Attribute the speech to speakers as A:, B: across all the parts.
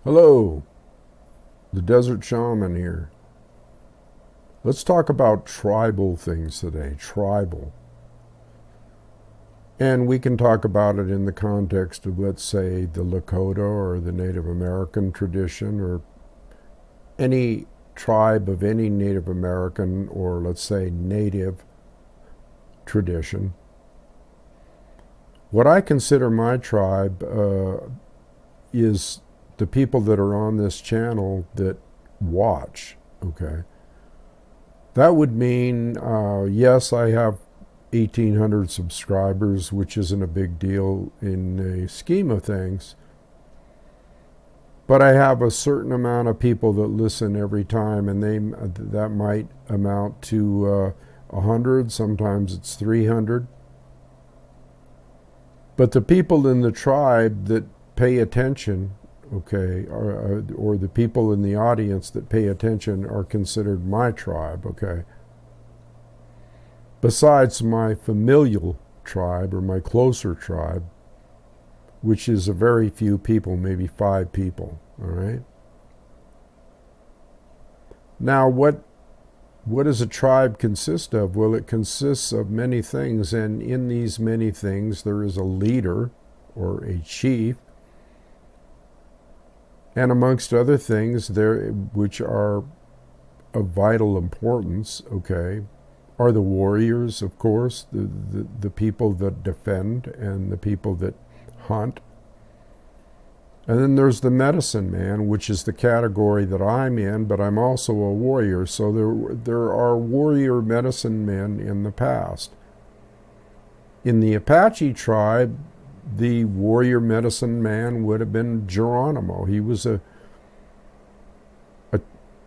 A: Hello, the Desert Shaman here. Let's talk about tribal things today. Tribal. And we can talk about it in the context of, let's say, the Lakota or the Native American tradition or any tribe of any Native American or, let's say, native tradition. What I consider my tribe is the people that are on this channel that watch, okay? That would mean, yes, I have 1,800 subscribers, which isn't a big deal in the scheme of things. But I have a certain amount of people that listen every time, and that might amount to 100, sometimes it's 300. But the people in the tribe that pay attention, okay, or the people in the audience that pay attention are considered my tribe, okay? Besides my familial tribe or my closer tribe, which is a very few people, maybe 5 people, all right? Now, what does a tribe consist of? Well, it consists of many things, and in these many things there is a leader or a chief, and amongst other things there, which are of vital importance, okay, are the warriors, of course, the people that defend and the people that hunt. And then there's the medicine man, which is the category that I'm in, but I'm also a warrior. So there are warrior medicine men in the past. In the Apache tribe, the warrior medicine man would have been Geronimo. He was a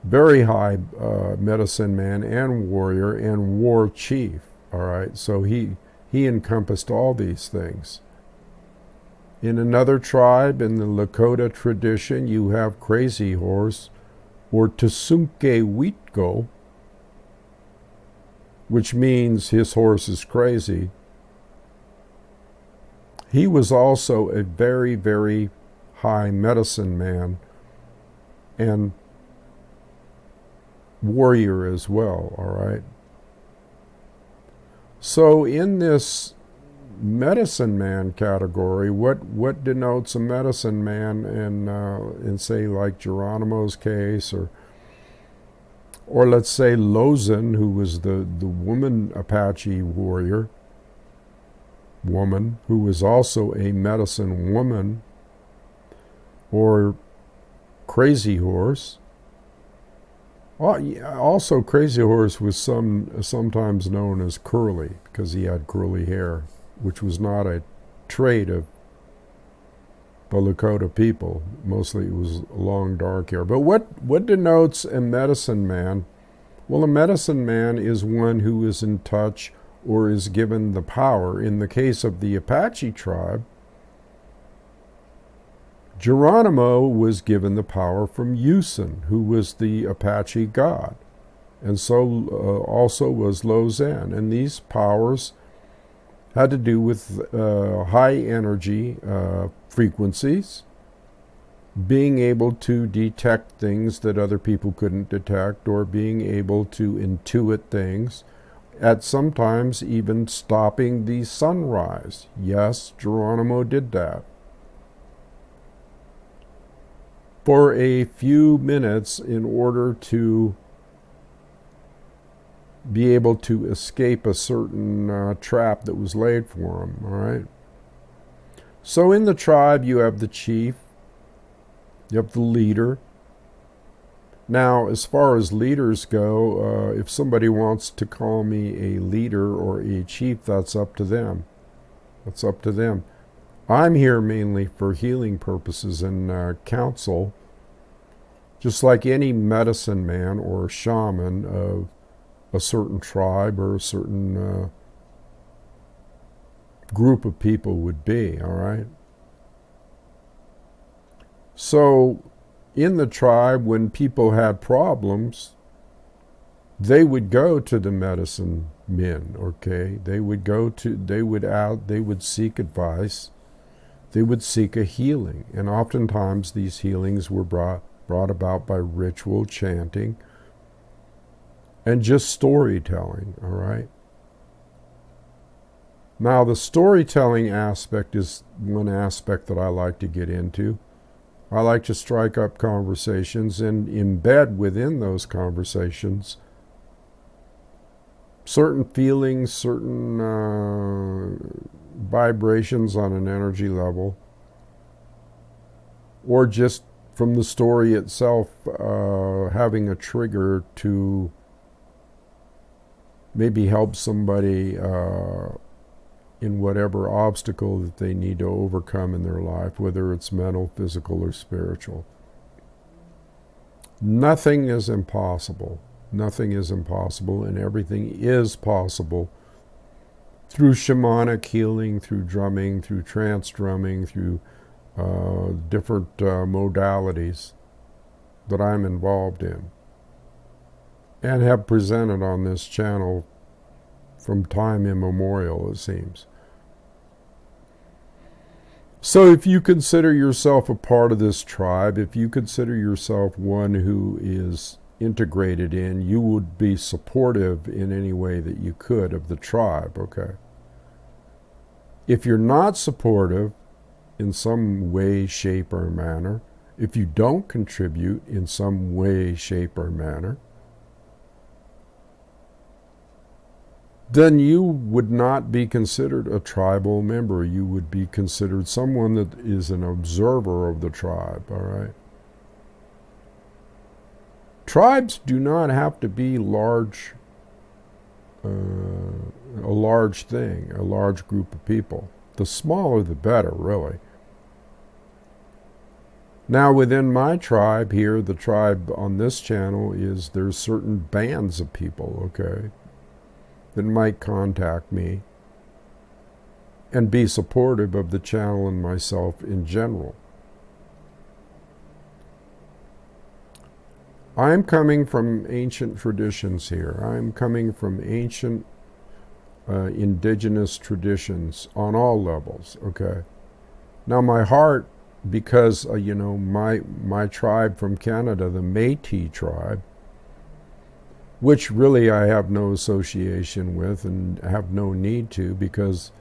A: very high medicine man and warrior and war chief. All right, so he encompassed all these things. In another tribe, in the Lakota tradition, you have Crazy Horse or Tsunke Witko, which means his horse is crazy. He was also a very, very high medicine man and warrior as well, all right? So in this medicine man category, what denotes a medicine man in say like Geronimo's case, or let's say Lozen, who was the woman Apache warrior, woman who was also a medicine woman, or Crazy Horse. Also, Crazy Horse was sometimes known as Curly because he had curly hair, which was not a trait of the Lakota people. Mostly it was long, dark hair. But what denotes a medicine man? Well, a medicine man is one who is in touch or is given the power. In the case of the Apache tribe, Geronimo was given the power from Usen, who was the Apache god. And so also was Lozen. And these powers had to do with high energy frequencies, being able to detect things that other people couldn't detect, or being able to intuit things, at sometimes even stopping the sunrise. Yes, Geronimo did that. For a few minutes in order to be able to escape a certain trap that was laid for him, all right? So in the tribe, you have the chief, you have the leader. Now, as far as leaders go, if somebody wants to call me a leader or a chief, that's up to them. That's up to them. I'm here mainly for healing purposes and counsel, just like any medicine man or shaman of a certain tribe or a certain group of people would be, all right? So in the tribe, when people had problems, they would go to the medicine men, okay? They would seek advice. they would seek a healing. And oftentimes these healings were brought about by ritual, chanting, and just storytelling, all right? Now, the storytelling aspect is one aspect that I like to get into. I like to strike up conversations and embed within those conversations certain feelings, certain vibrations on an energy level, or just from the story itself, having a trigger to maybe help somebody in whatever obstacle that they need to overcome in their life, whether it's mental, physical, or spiritual. Nothing is impossible. Nothing is impossible, and everything is possible through shamanic healing, through drumming, through trance drumming, through different modalities that I'm involved in and have presented on this channel from time immemorial, it seems. So if you consider yourself a part of this tribe, if you consider yourself one who is integrated in, you would be supportive in any way that you could of the tribe, okay? If you're not supportive in some way, shape, or manner, if you don't contribute in some way, shape, or manner, then you would not be considered a tribal member. You would be considered someone that is an observer of the tribe, all right? Tribes do not have to be large, a large thing, a large group of people. The smaller the better, really. Now within my tribe here, the tribe on this channel is there's certain bands of people, okay, that might contact me and be supportive of the channel and myself in general. I'm coming from ancient traditions here. I'm coming from ancient indigenous traditions on all levels, okay? Now my heart, because, my tribe from Canada, the Métis tribe, which really I have no association with and have no need to, because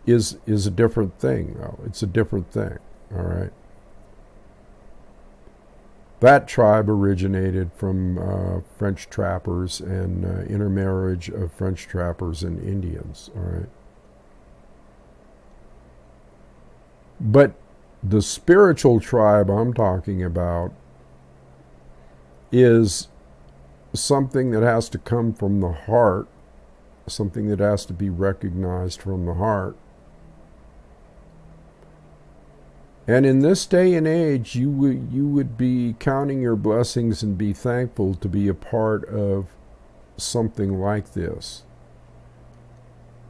A: is a different thing, though. It's a different thing, all right? That tribe originated from French trappers and intermarriage of French trappers and Indians, all right? But the spiritual tribe I'm talking about is something that has to come from the heart, something that has to be recognized from the heart. And in this day and age, you would be counting your blessings and be thankful to be a part of something like this.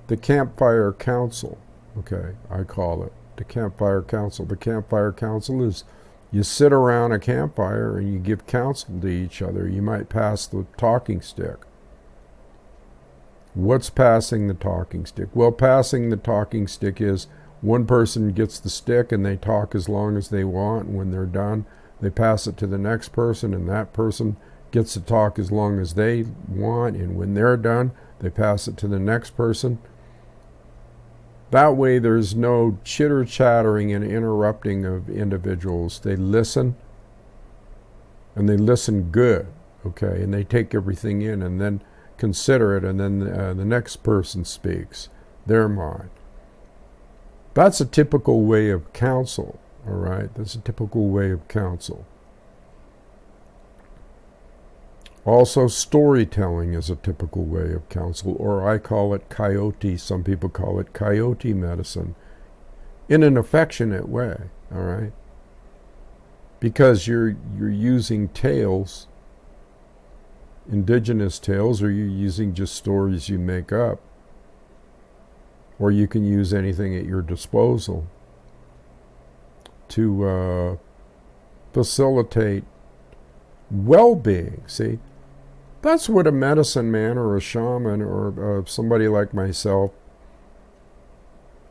A: The Campfire Council, okay, I call it the Campfire Council. The Campfire Council is you sit around a campfire and you give counsel to each other. You might pass the talking stick. What's passing the talking stick? Well, passing the talking stick is one person gets the stick and they talk as long as they want, and when they're done, they pass it to the next person, and that person gets to talk as long as they want, and when they're done, they pass it to the next person. That way there's no chitter-chattering and interrupting of individuals. They listen, and they listen good, okay, and they take everything in and then consider it, and then the next person speaks their mind. That's a typical way of counsel, all right? That's a typical way of counsel. Also, storytelling is a typical way of counsel, or I call it coyote. Some people call it coyote medicine, in an affectionate way, all right? Because you're using tales, indigenous tales, or you're using just stories you make up, or you can use anything at your disposal to facilitate well-being. See, that's what a medicine man or a shaman or somebody like myself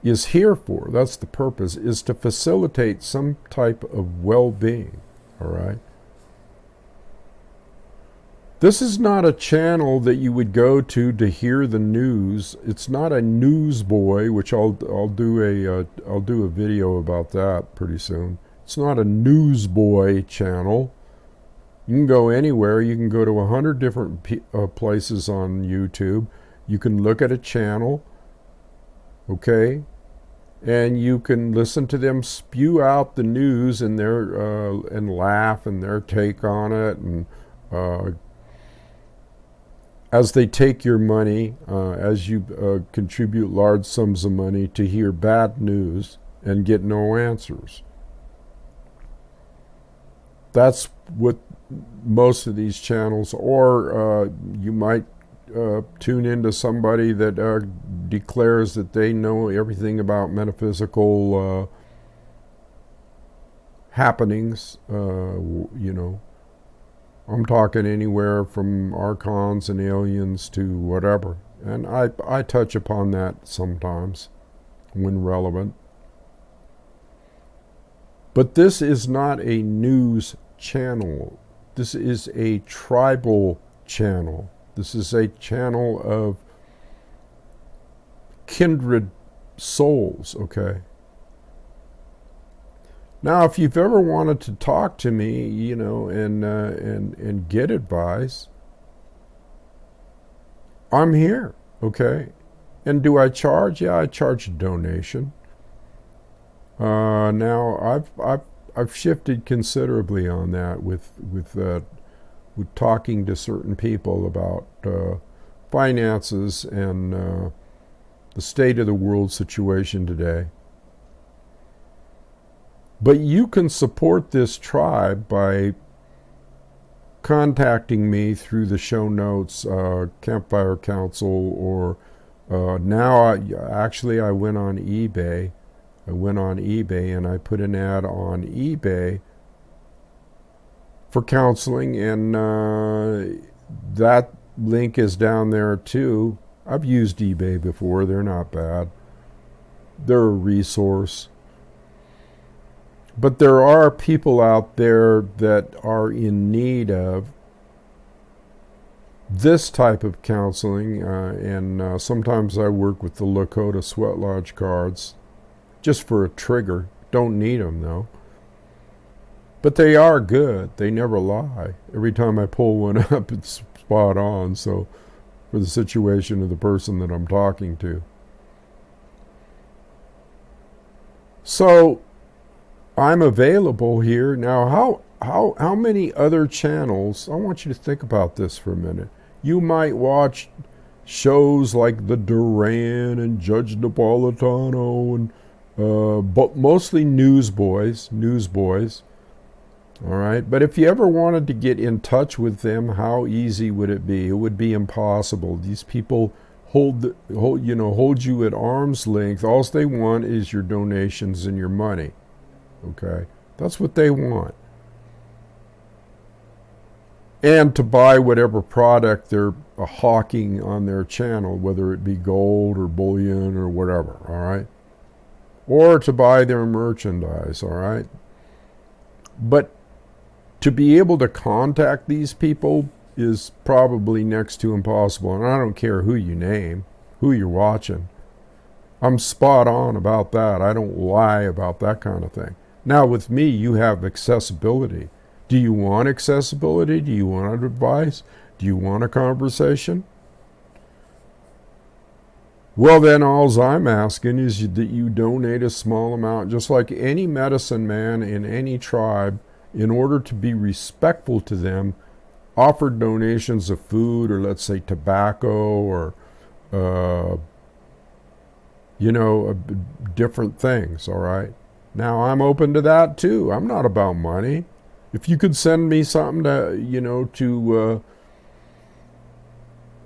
A: is here for, that's the purpose, is to facilitate some type of well-being, all right? This is not a channel that you would go to hear the news. It's not a newsboy, which I'll do a video about that pretty soon. It's not a newsboy channel. You can go anywhere. You can go to 100 different places on YouTube. You can look at a channel, okay, and you can listen to them spew out the news and and laugh and their take on it, and as they take your money, as you contribute large sums of money to hear bad news and get no answers. That's what most of these channels, or you might tune into somebody that declares that they know everything about metaphysical happenings, you know. I'm talking anywhere from archons and aliens to whatever. And I touch upon that sometimes when relevant. But this is not a news channel. This is a tribal channel. This is a channel of kindred souls, okay? Now, if you've ever wanted to talk to me, you know, and get advice, I'm here, okay? And do I charge? Yeah, I charge a donation. Now, I've shifted considerably on that with talking to certain people about finances and the state of the world situation today. But you can support this tribe by contacting me through the show notes, Campfire Council, or now I went on eBay. I went on eBay and I put an ad on eBay for counseling, and that link is down there too. I've used eBay before. They're not bad. They're a resource. But there are people out there that are in need of this type of counseling, and sometimes I work with the Lakota Sweat Lodge cards just for a trigger. Don't need them though. But they are good. They never lie. Every time I pull one up, it's spot on. So for the situation of the person that I'm talking to. So I'm available here. Now, how many other channels, I want you to think about this for a minute. You might watch shows like The Duran and Judge Napolitano, and but mostly newsboys. All right, but if you ever wanted to get in touch with them, how easy would it be? It would be impossible. These people hold you at arm's length. All they want is your donations and your money. Okay, that's what they want. And to buy whatever product they're hawking on their channel, whether it be gold or bullion or whatever, all right? Or to buy their merchandise, all right? But to be able to contact these people is probably next to impossible. And I don't care who you name, who you're watching. I'm spot on about that. I don't lie about that kind of thing. Now, with me, you have accessibility. Do you want accessibility? Do you want advice? Do you want a conversation? Well, then, all I'm asking is that you donate a small amount, just like any medicine man in any tribe, in order to be respectful to them, offer donations of food, or let's say tobacco, or, different things, all right? Now, I'm open to that too. I'm not about money. If you could send me something to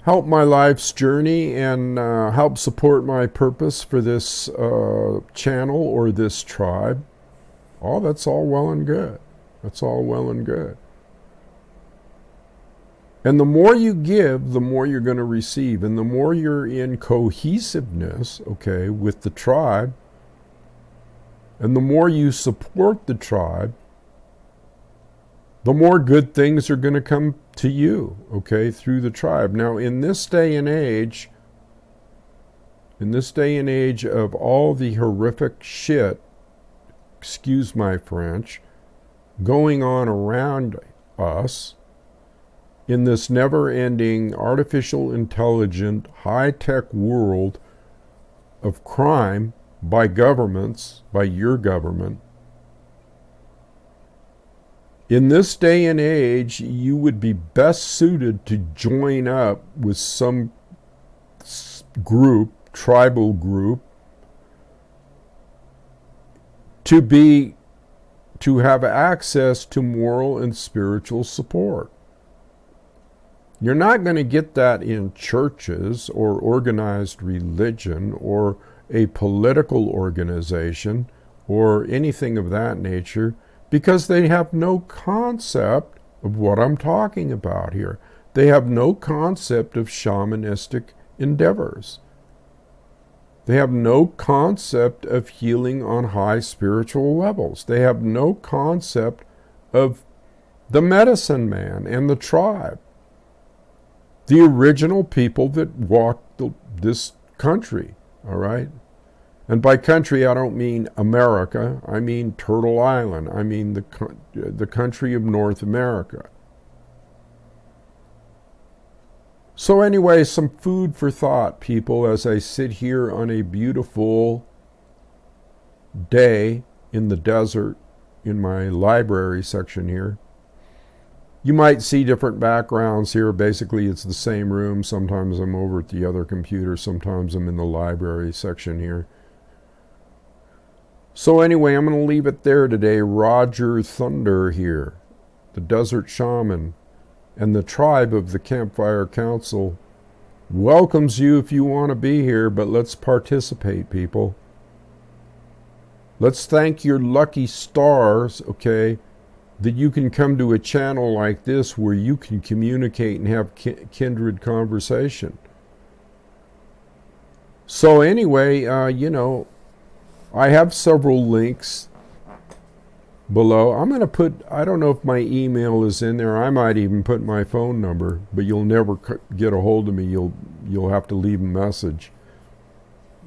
A: help my life's journey and help support my purpose for this channel or this tribe, that's all well and good. That's all well and good. And the more you give, the more you're going to receive. And the more you're in cohesiveness, okay, with the tribe, and the more you support the tribe, the more good things are going to come to you, okay, through the tribe. Now, in this day and age of all the horrific shit, excuse my French, going on around us, in this never-ending artificial intelligent high-tech world of crime by governments, by your government, in this day and age, you would be best suited to join up with some group, tribal group, to have access to moral and spiritual support. You're not going to get that in churches or organized religion or a political organization or anything of that nature, because they have no concept of what I'm talking about here. They have no concept of shamanistic endeavors. They have no concept of healing on high spiritual levels. They have no concept of the medicine man and the tribe, the original people that walked this country, all right? And by country, I don't mean America. I mean Turtle Island. I mean the country of North America. So anyway, some food for thought, people, as I sit here on a beautiful day in the desert in my library section here. You might see different backgrounds here. Basically, it's the same room. Sometimes I'm over at the other computer. Sometimes I'm in the library section here. So anyway, I'm going to leave it there today. Roger Thunder here, the Desert Shaman, and the tribe of the Campfire Council welcomes you if you want to be here, but let's participate, people. Let's thank your lucky stars, okay, that you can come to a channel like this where you can communicate and have kindred conversation. So anyway, I have several links below. I'm going to put, I don't know if my email is in there. I might even put my phone number, but you'll never get a hold of me. You'll have to leave a message.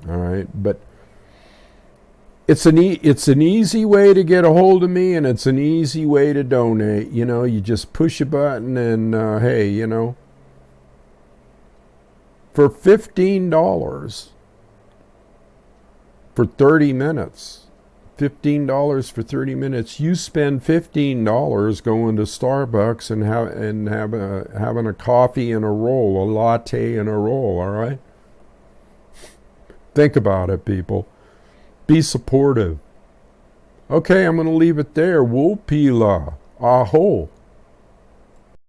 A: All right, but it's an easy way to get a hold of me, and it's an easy way to donate. You just push a button, and hey, for $15 for 30 minutes, $15 for 30 minutes, you spend $15 going to Starbucks and having a coffee and a roll, a latte and a roll. All right, think about it, people. Be supportive. Okay, I'm going to leave it there. Wopila. Aho.